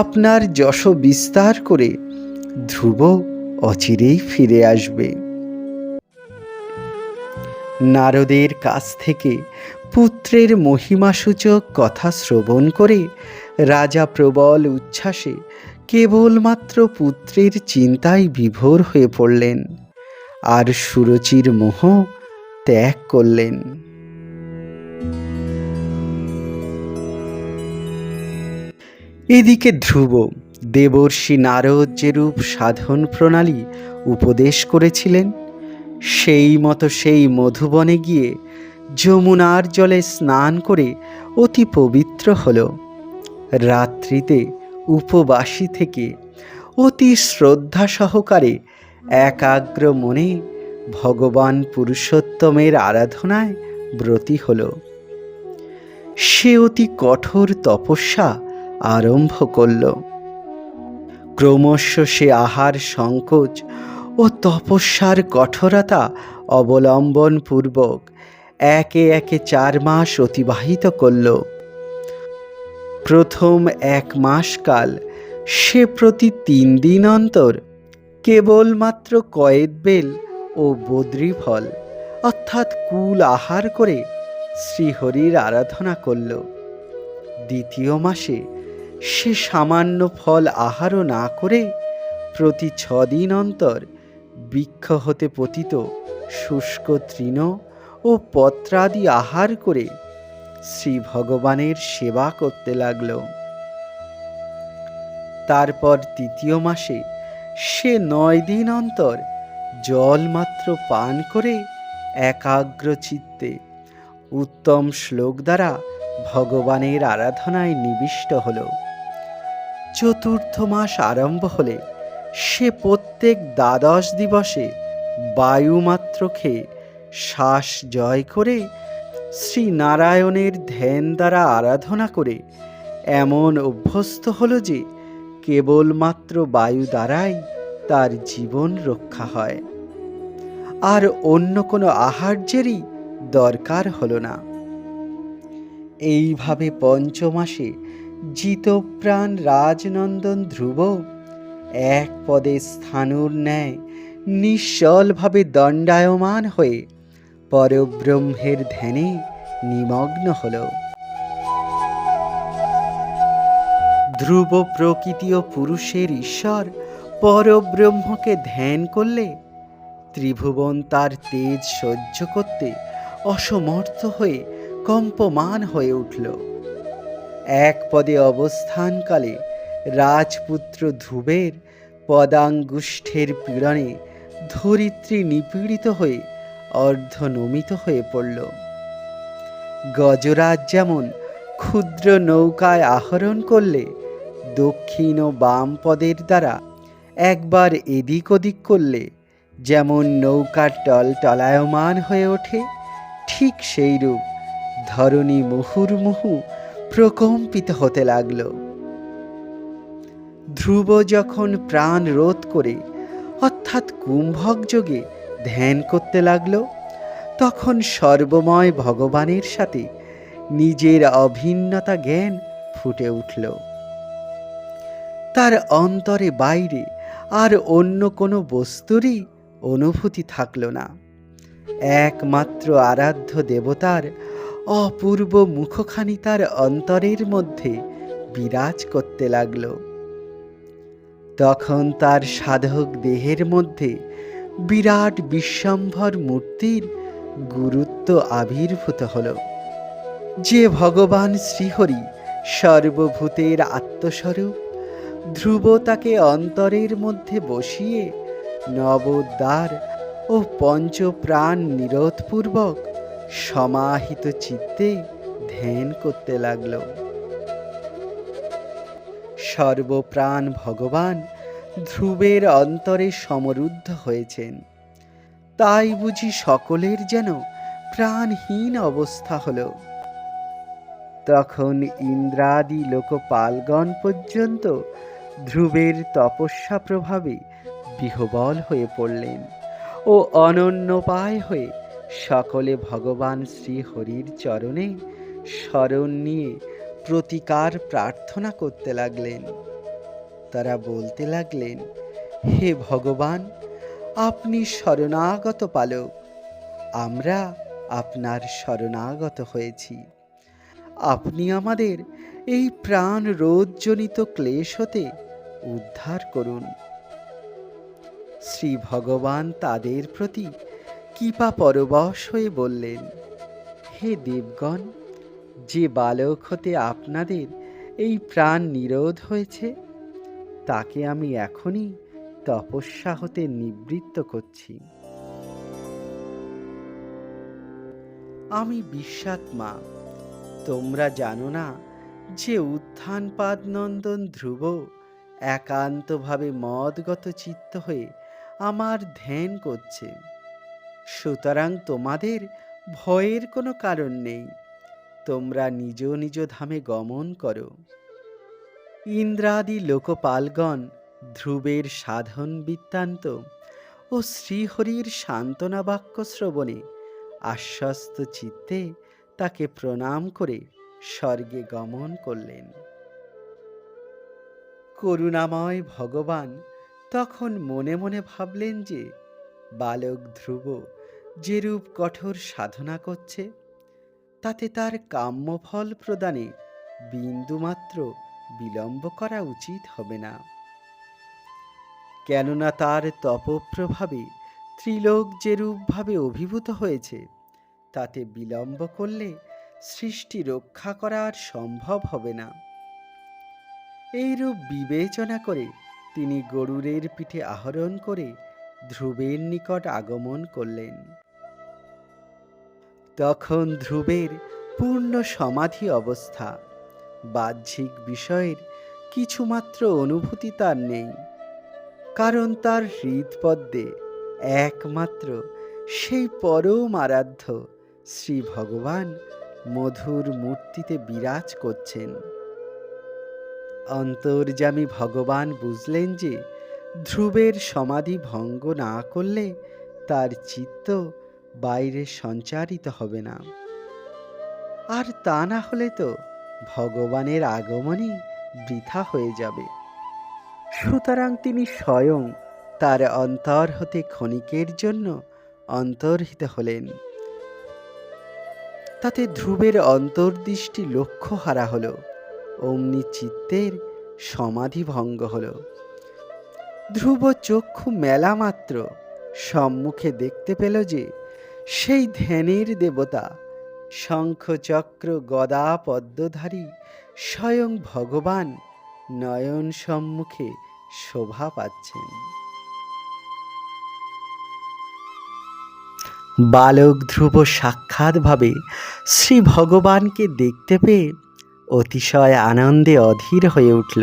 আপনার যশ বিস্তার করে ধ্রুব অচিরেই ফিরে আসবে। নারদের কাছ থেকে পুত্রের মহিমাসূচক কথা শ্রবণ করে রাজা প্রবল উচ্ছ্বাসে কেবলমাত্র পুত্রের চিন্তায় বিভোর হয়ে পড়লেন আর সুরচির মোহ ত্যাগ করলেন। এদিকে ধ্রুব দেবর্ষি নারদ যেরূপ সাধন প্রণালী উপদেশ করেছিলেন, সেই মতো সেই মধুবনে গিয়ে যমুনার জলে স্নান করে অতি পবিত্র হল। রাত্রিতে উপবাসী থেকে অতি শ্রদ্ধা সহকারে একাগ্র মনে ভগবান পুরুষোত্তমের আরাধনায় ব্রতী হল। সে অতি কঠোর তপস্যা আরম্ভ করল। ক্রমশ সে আহার সংকোচ ও তপস্যার কঠোরতা অবলম্বন পূর্বক একে একে 4 মাস অতিবাহিত করল। প্রথম 1 মাস কাল সে প্রতি 3 দিন অন্তর কেবলমাত্র কয়েদবেল ও বদ্রীফল অর্থাৎ কুল আহার করে শ্রীহরির আরাধনা করল। দ্বিতীয় মাসে সে সামান্য ফল আহারও না করে প্রতি 6 দিন অন্তর বৃক্ষ হতে পতিত শুষ্ক তৃণ ও পত্রাদি আহার করে শ্রী ভগবানের সেবা করতে লাগল। তারপর তৃতীয় মাসে সে 9 দিন অন্তর জল মাত্র পান করে একাগ্র চিত্তে উত্তম শ্লোক দ্বারা ভগবানের আরাধনায় নিবিষ্ট হল। চতুর্থ মাস আরম্ভ হলে সে প্রত্যেক 12 দিবসে বায়ুমাত্র খেয়ে শ্বাস জয় করে শ্রী নারায়ণের ধ্যান দ্বারা আরাধনা করে এমন অভ্যস্ত হল যে কেবলমাত্র বায়ু দ্বারাই তার জীবন রক্ষা হয়, আর অন্য কোনো আহার্যেরই দরকার হলো না। এইভাবে পঞ্চমাসে জিতপ্রাণ রাজনন্দন ধ্রুব এক পদে স্থাণুর ন্যায় নিশ্চলভাবে দণ্ডায়মান হয়ে পরব্রহ্মের ধ্যানে নিমগ্ন হল। ধ্রুব প্রকৃতি ও পুরুষের ঈশ্বর পরব্রহ্মকে ধ্যান করলে ত্রিভুবন তার তেজ সহ্য করতে অসমর্থ হয়ে কম্পমান হয়ে উঠল। এক পদে অবস্থানকালে রাজপুত্র ধ্রুবের পদাঙ্গুষ্ঠের পীড়নে ধরিত্রী নিপীড়িত হয়ে অর্ধনমিত হয়ে পড়ল। গজরাজ যেমন ক্ষুদ্র নৌকায় আহরণ করলে দক্ষিণ ও বাম পদের দ্বারা একবার এদিক ওদিক করলে যেমন নৌকা টলটলায়মান হয়ে ওঠে, ঠিক সেইরূপ ধরণী মুহুর্মুহু প্রকম্পিত হতে লাগল। ধ্রুব যখন প্রাণ রোধ করে অর্থাৎ কুম্ভক যোগে ধ্যান করতে লাগল, তখন সর্বময় ভগবানের সাথে নিজের অভিন্নতা জ্ঞান ফুটে উঠল। তার অন্তরে বাইরে আর অন্য কোনো বস্তুরই অনুভূতি থাকল না। একমাত্র আরাধ্য দেবতার অপূর্ব মুখখানি তার অন্তরের মধ্যে বিরাজ করতে লাগলো। তখন তার সাধক দেহের মধ্যে বিরাট বিশ্বম্ভর মূর্তির গুরুত্ব আবির্ভূত হল। যে ভগবান শ্রীহরি সর্বভূতের আত্মস্বরূপ, ধ্রুব তাকে অন্তরের মধ্যে বসিয়ে নবোদ্বার ও পঞ্চপ্রাণ নিরোধপূর্বক সমাহিত চিত্তে ধ্যান করতে লাগল। সর্বপ্রাণ ভগবান ধ্রুবের অন্তরে সমরুদ্ধ হয়েছেন। তাই বুঝি সকলের যেন প্রাণহীন অবস্থা হল। তখন ইন্দ্রাদি লোকপালগণ পর্যন্ত ধ্রুবের তপস্যা প্রভাবে বিহ্বল হয়ে পড়লেন ও অনন্যোপায় হয়ে সকলে ভগবান শ্রীহরির চরণে শরণ নিয়ে প্রতিকার প্রার্থনা করতে লাগলেন। তারা বলতে লাগলেন, হে ভগবান, আপনি শরণাগত পালক, আমরা আপনার শরণাগত হয়েছি। আপনি আমাদের এই প্রাণ রোধজনিত ক্লেশ হতে উদ্ধার করুন। শ্রী ভগবান তাদের প্রতি কৃপা পরবশ হয়ে বললেন, হে দেবগণ, যে বালক হতে আপনাদের এই প্রাণ নিরোধ হয়েছে, তাকে আমি এখনই তপস্যা হতে নিবৃত্ত করছি। আমি বিশ্বাত্মা। তোমরা জানো না যে উত্থানপাদ নন্দন ধ্রুব একান্তভাবে মদগত চিত্ত হয়ে আমার ধ্যান করছে। সুতরাং তোমাদের ভয়ের কোনো কারণ নেই। তোমরা নিজ নিজ ধামে গমন করো। ইন্দ্রাদি লোকপালগণ ধ্রুবের সাধন বৃত্তান্ত ও শ্রীহরির সান্ত্বনা বাক্য শ্রবণে আশ্বস্ত চিত্তে তাকে প্রণাম করে স্বর্গে গমন করলেন। করুণাময় ভগবান তখন মনে মনে ভাবলেন যে বালক ধ্রুব যেরূপ কঠোর সাধনা করছে, তাতে তার কাম্যফল প্রদানে বিন্দুমাত্র বিলম্ব করা উচিত হবে না। কেননা তার তপপ্রভাবে ত্রিলোক যেরূপভাবে অভিভূত হয়েছে, তাতে বিলম্ব করলে সৃষ্টি রক্ষা করা আর সম্ভব হবে না। এইরূপ বিবেচনা করে তিনি গরুড়ের পিঠে আরোহণ করে ধ্রুবের নিকট আগমন করলেন। তখন ধ্রুবের পূর্ণ সমাধি অবস্থা। বাহ্যিক বিষয়ের কিছুমাত্র অনুভূতি তার নেই, কারণ তার হৃদপদ্মে একমাত্র সেই পরম আরাধ্য শ্রী ভগবান মধুর মূর্তিতে বিরাজ করছেন। অন্তর্যামী ভগবান বুঝলেন যে ধ্রুবের সমাধি ভঙ্গ না করলে তার চিত্ত বাইরে সঞ্চারিত হবে না, আর তা না হলে তো ভগবানের আগমনই বৃথা হয়ে যাবে। সুতরাং তিনি স্বয়ং তার অন্তর হতে ক্ষণিকের জন্য অন্তর্হিত হলেন। তাতে ধ্রুবের অন্তর্দৃষ্টি লক্ষ্য হারা হল। অমনি চিত্তের সমাধি ভঙ্গ হল। ধ্রুব চক্ষু মেলা মাত্র সম্মুখে দেখতে পেল যে সেই ধ্যানের দেবতা শঙ্খ চক্র গদা পদ্মধারী স্বয়ং ভগবান নয়ন সম্মুখে শোভা পাচ্ছেন। বালক ধ্রুব সাক্ষাৎভাবে শ্রী ভগবানকে দেখতে পেয়ে অতিশয় আনন্দে অধীর হয়ে উঠল।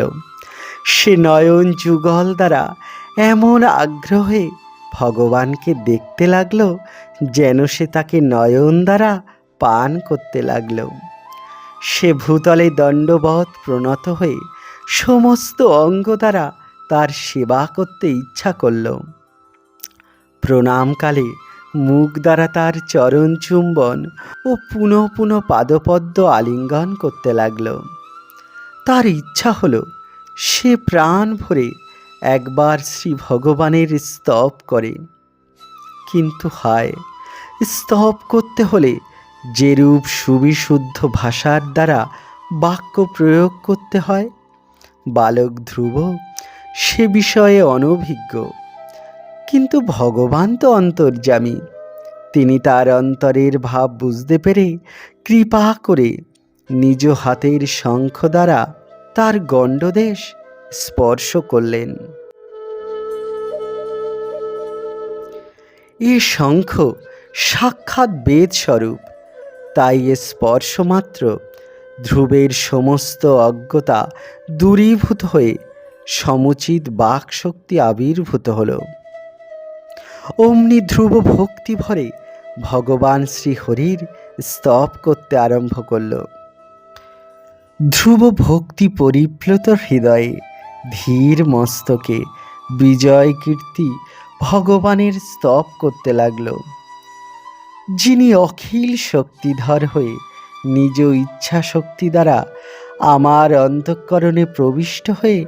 সে নয়ন যুগল দ্বারা এমন আগ্রহে ভগবানকে দেখতে লাগলো যেন সে তাকে নয়ন দ্বারা পান করতে লাগল। সে ভূতলে দণ্ডবৎ প্রণত হয়ে সমস্ত অঙ্গ দ্বারা তার সেবা করতে ইচ্ছা করল। প্রণামকালে মুখ দ্বারা তার চরণ চুম্বন ও পুনঃ পুনঃ পাদপদ্ম আলিঙ্গন করতে লাগল। তার ইচ্ছা হলো সে প্রাণ ভরে একবার শ্রী ভগবানের স্তব করে। কিন্তু হায়, স্তব করতে হলে যেরূপ সুবিশুদ্ধ ভাষার দ্বারা বাক্য প্রয়োগ করতে হয়। বালক ধ্রুব সে বিষয়ে অনভিজ্ঞ, কিন্তু ভগবান তো অন্তর্যামী। তিনি তার অন্তরের ভাব বুঝতে পেরে কৃপা করে নিজ হাতের শঙ্খ দ্বারা তার গণ্ডদেশ স্পর্শ করলেন। এ শঙ্খ সাক্ষাৎ বেদ স্বরূপ, তাই এ স্পর্শ মাত্র ধ্রুবের সমস্ত অজ্ঞতা দূরীভূত হয়ে সমুচিত বাকশক্তি আবির্ভূত হল। অমনি ধ্রুব ভক্তি ভরে ভগবান শ্রীহরির স্তব করতে আরম্ভ করল। ধ্রুব ভক্তি পরিপ্লুত হৃদয়ে ধীর মস্তকে বিজয় কীর্তি ভগবানের স্তব করতে লাগল। যিনি অখিল শক্তিধর হয়ে নিজ ইচ্ছা শক্তি দ্বারা আমার অন্তঃকরণে প্রবিষ্ট হয়ে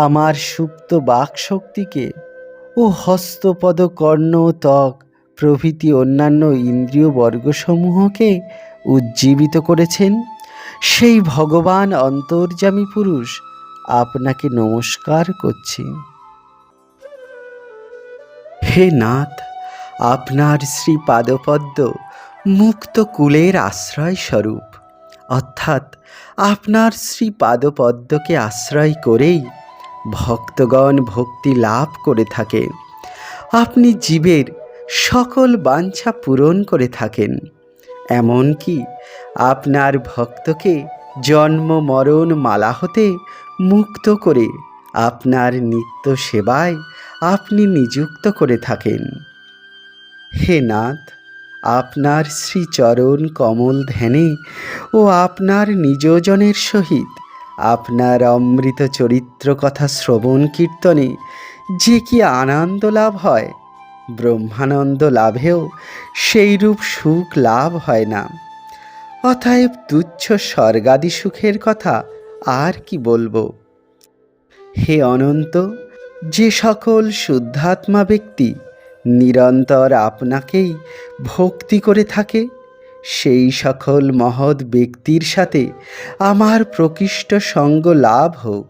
আমার সুপ্ত বাকশক্তিকে ও হস্তপদ কর্ণ ত্বক প্রভৃতি অন্যান্য ইন্দ্রিয় বর্গসমূহকে উজ্জীবিত করেছেন, সেই ভগবান অন্তর্যামী পুরুষ আপনাকে নমস্কার করছি। হে নাথ, আপনার শ্রী পাদপদ্ম মুক্ত কুলের আশ্রয় স্বরূপ, অর্থাৎ আপনার শ্রী পাদপদ্মকে আশ্রয় করেই ভক্তগণ ভক্তি লাভ করে থাকে। আপনি জীবের সকল বাঞ্ছা পূরণ করে থাকেন, এমনকি আপনার ভক্তকে জন্ম মরণ মালা হতে মুক্ত করে আপনার নিত্য সেবায় আপনি নিযুক্ত করে থাকেন। হে নাথ, আপনার শ্রীচরণ কমল ধ্যানে ও আপনার নিজজনের সহিত আপনার অমৃত চরিত্র কথা শ্রবণ কীর্তনে যে কি আনন্দ লাভ হয়, ব্রহ্মানন্দ লাভেও সেইরূপ সুখ লাভ হয় না। অতএব তুচ্ছ স্বর্গাদি সুখের কথা আর কি বলবো। হে অনন্ত, যে সকল শুদ্ধাত্মা ব্যক্তি নিরন্তর আপনাকেই ভক্তি করে থাকে, সেই সকল মহৎ ব্যক্তির সাথে আমার প্রকৃষ্ট সঙ্গ লাভ হোক।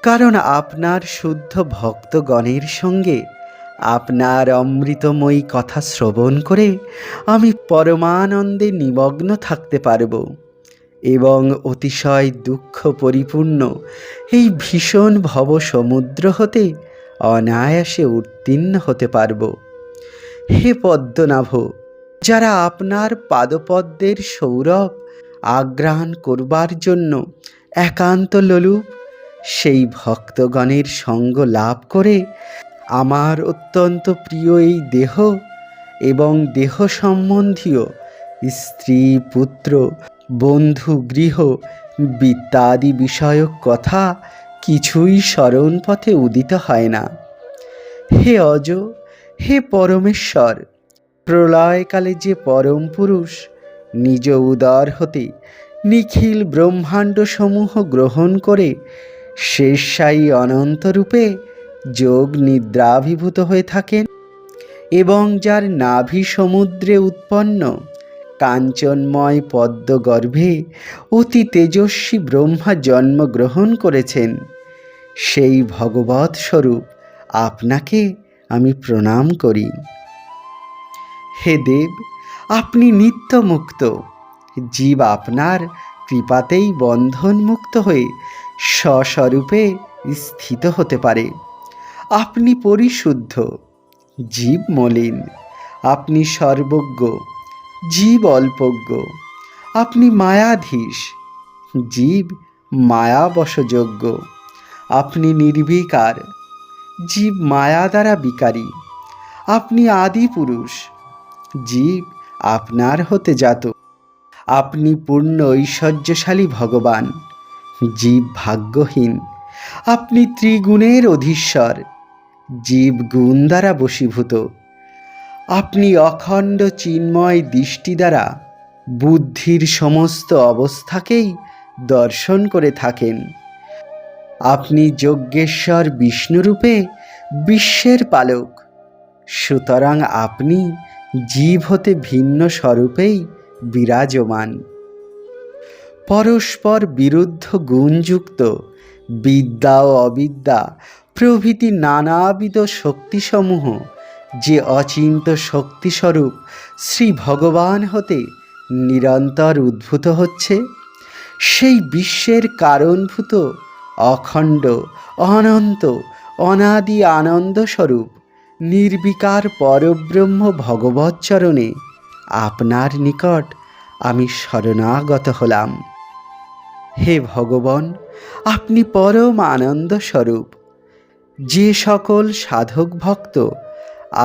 কারণ আপনার শুদ্ধ ভক্তগণের সঙ্গে আপনার অমৃতময়ী কথা শ্রবণ করে আমি পরমানন্দে নিমগ্ন থাকতে পারব এবং অতিশয় দুঃখ পরিপূর্ণ এই ভীষণ ভব সমুদ্র হতে অনায়াসে উত্তীর্ণ হতে পারব। হে পদ্মনাভ, যারা আপনার পাদপদ্মের সৌরভ আঘ্রাণ করবার জন্য একান্ত লোলুপ, সেই ভক্তগণের সঙ্গ লাভ করে আমার অত্যন্ত প্রিয় এই দেহ এবং দেহ সম্বন্ধীয় স্ত্রী পুত্র বন্ধু গৃহ বিত্তাদি বিষয়ক কথা কিছুই স্মরণ পথে উদিত হয় না। হে অজ, হে পরমেশ্বর, প্রলয়কালে যে পরম পুরুষ নিজ উদর হতে নিখিল ব্রহ্মাণ্ড সমূহ গ্রহণ করে শেষায়ী অনন্তরূপে যোগ নিদ্রাভিভূত হয়ে থাকেন এবং যার নাভি সমুদ্রে উৎপন্ন কাঞ্চনময় পদ্মগর্ভে অতি তেজস্বী ব্রহ্মা জন্মগ্রহণ করেছেন, সেই ভগবৎ স্বরূপ আপনাকে আমি প্রণাম করি। হে দেব, আপনি নিত্য মুক্ত, জীব আপনার কৃপাতেই বন্ধন মুক্ত হয়ে স্বস্বরূপে স্থিত হতে পারে। আপনি পরিশুদ্ধ, জীব মলিন। আপনি সর্বজ্ঞ, জীব অল্পজ্ঞ। আপনি মায়াধীশ, জীব মায়াবশযোগ্য। আপনি নির্বিকার, জীব মায়া দ্বারা বিকারী। আপনি আদি পুরুষ, জীব আপনার হতে জাত। আপনি পূর্ণ ঐশ্বর্যশালী ভগবান, জীব ভাগ্যহীন। আপনি ত্রিগুণের অধীশ্বর, জীব গুণ দ্বারা বশীভূত। আপনি অখণ্ড চিন্ময় দৃষ্টি দ্বারা বুদ্ধির সমস্ত অবস্থাকেই দর্শন করে থাকেন। আপনি যজ্ঞেশ্বর বিষ্ণুরূপে বিশ্বের পালক, সুতরাং আপনি জীব হতে ভিন্ন স্বরূপেই বিরাজমান। পরস্পর বিরুদ্ধ গুণযুক্ত বিদ্যা ও অবিদ্যা প্রভৃতি নানাবিধ শক্তিসমূহ যে অচিন্ত শক্তিস্বরূপ শ্রী ভগবান হতে নিরন্তর উদ্ভূত হচ্ছে, সেই বিশ্বের কারণভূত অখণ্ড অনন্ত অনাদি আনন্দস্বরূপ নির্বিকার পরব্রহ্ম ভগবৎচরণে আপনার নিকট আমি শরণাগত হলাম। হে ভগবান, আপনি পরম আনন্দ স্বরূপ। যে সকল সাধক ভক্ত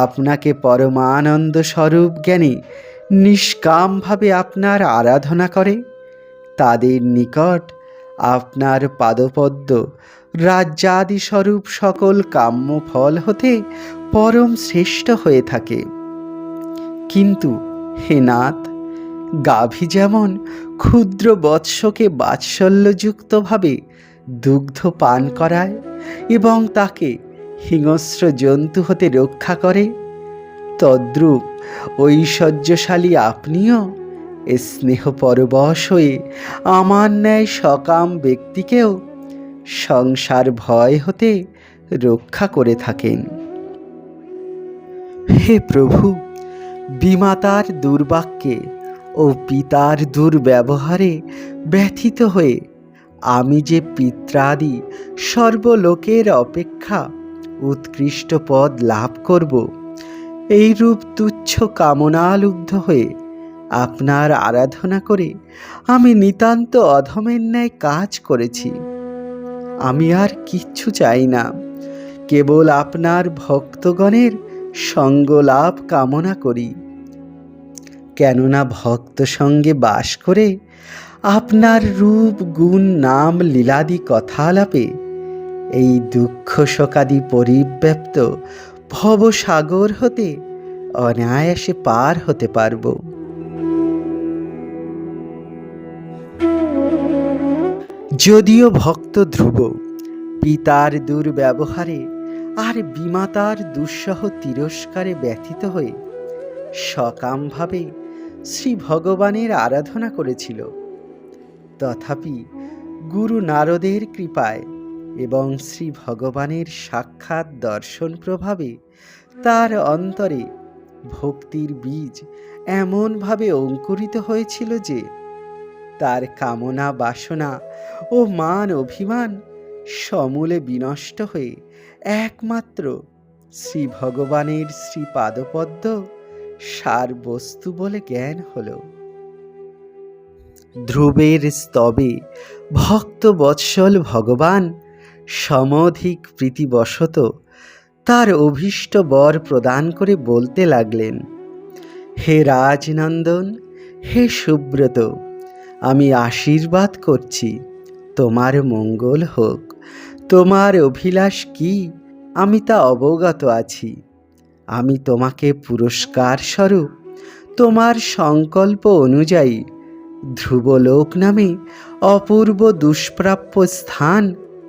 আপনাকে পরমানন্দ স্বরূপ জ্ঞানে নিষ্কামভাবে আপনার আরাধনা করে, তাদের নিকট আপনার পাদপদ্ম রাজ্যাদি স্বরূপ সকল কাম্য ফল হতে পরম শ্রেষ্ঠ হয়ে থাকে। কিন্তু হে নাথ, গাভী যেমন ক্ষুদ্র বৎসকে বাৎসল্যযুক্তভাবে দুগ্ধ পান করায় এবং তাকে হিংস্র জন্তু হতে রক্ষা করে, তদ্রূপ ঐশ্বর্যশালী আপনিও স্নেহ পরবশ হয়ে আমার ন্যায় সকাম ব্যক্তিকেও সংসার ভয় হতে রক্ষা করে থাকেন। হে প্রভু, বিমাতার দুর্বাক্যে ও পিতার দুর্ব্যবহারে ব্যথিত হয়ে আমি যে পিত্রাদি সর্বলোকের অপেক্ষা উৎকৃষ্ট পদ লাভ করব, এইরূপ তুচ্ছ কামনালুব্ধ হয়ে আপনার আরাধনা করে আমি নিতান্ত অধমের ন্যায় কাজ করেছি। আমি আর কিচ্ছু চাই না, কেবল আপনার ভক্তগণের সঙ্গ লাভ কামনা করি। কেননা ভক্ত সঙ্গে বাস করে আপনার রূপ গুণ নাম লীলাদি কথালাপে এই দুঃখ শোকাদি পরিব্যাপ্ত ভবসাগর হতে অনায়াসে পার হতে পারব। যদিও ভক্ত ধ্রুব পিতার দুর্ব্যবহারে আর বিমাতার দুঃসহ তিরস্কারে ব্যথিত হয়ে সকামভাবে শ্রী ভগবানের আরাধনা করেছিল, তথাপি গুরু নারদের কৃপায় এবং শ্রী ভগবানের সাক্ষাৎ দর্শন প্রভাবে তার অন্তরে ভক্তির বীজ এমনভাবে অঙ্কুরিত হয়েছিল যে তার কামনা বাসনা ও মান অভিমান সমূলে বিনষ্ট হয়ে একমাত্র শ্রী ভগবানের শ্রীপাদপদ্ম সার বস্তু বলে জ্ঞান হল। ধ্রুবের স্তবে ভক্ত বৎসল ভগবান সমধিক প্রীতিবশত তার অভীষ্ট বর প্রদান করে বলতে লাগলেন, হে রাজনন্দন, হে সুব্রত, আমি আশীর্বাদ করছি তোমার মঙ্গল হোক। তোমার অভিলাষ কি আমি তা অবগত আছি। আমি তোমাকে পুরস্কার স্বরূপ তোমার সংকল্প অনুযায়ী ধ্রুবলোক নামে অপূর্ব দুষ্প্রাপ্য স্থান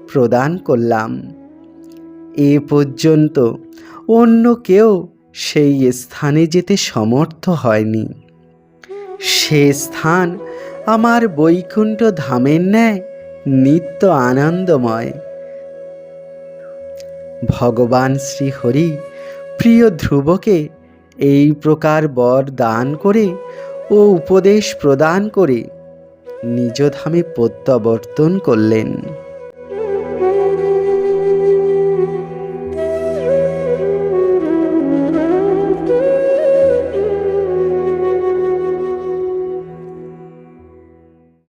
প্রদান করলাম। এ পর্যন্ত অন্য কেউ সেই স্থানে যেতে সমর্থ হয়নি। সে স্থান আমার বৈকুণ্ঠ ধামের ন্যায় নিত্য আনন্দময়। ভগবান শ্রীহরি প্রিয় ধ্রুবকে এই প্রকার বর দান করে ও উপদেশ প্রদান করে নিজ ধামে প্রত্যাবর্তন করলেন।